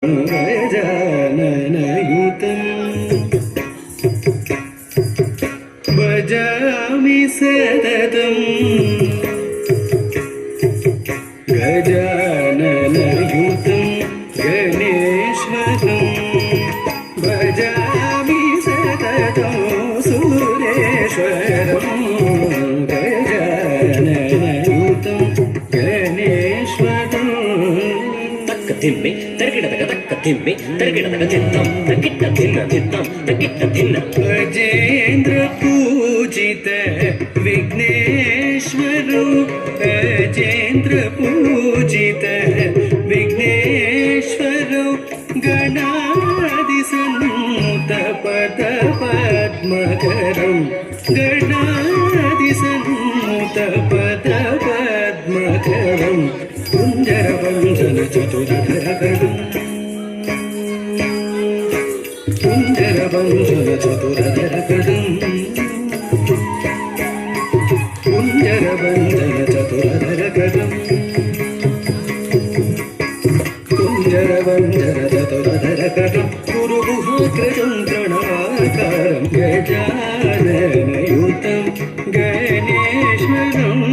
गजाननयुतं भजामि सततं गजाननयुतं गणेश्वरं भजामि सततं सुरेश्वरं गजाननयुतं गणेश्वरं తిమ్మి తరిగిడదగ తక్క తిమ్మి తరిగిడదగ చిత్తం తగిట్ట తిన్న చిత్తం తగిట్ట తిన్న గజేంద్ర పూజిత విఘ్నేశ్వరు గజేంద్ర పూజిత విఘ్నేశ్వరు గణాది సన్నుత పద పద్మకరం గణాది సన్నుత పద పద్మకరం कुञ्जरवंशल चतुरधरगणं कुञ्जरवंशल चतुरधरगणं कुञ्जरवंशल चतुरधरगणं कुञ्जरवंशल चतुरधरगणं गुरुगुहाग्रजं प्रणवाकारं गजाननयुतं गणेश्वरम्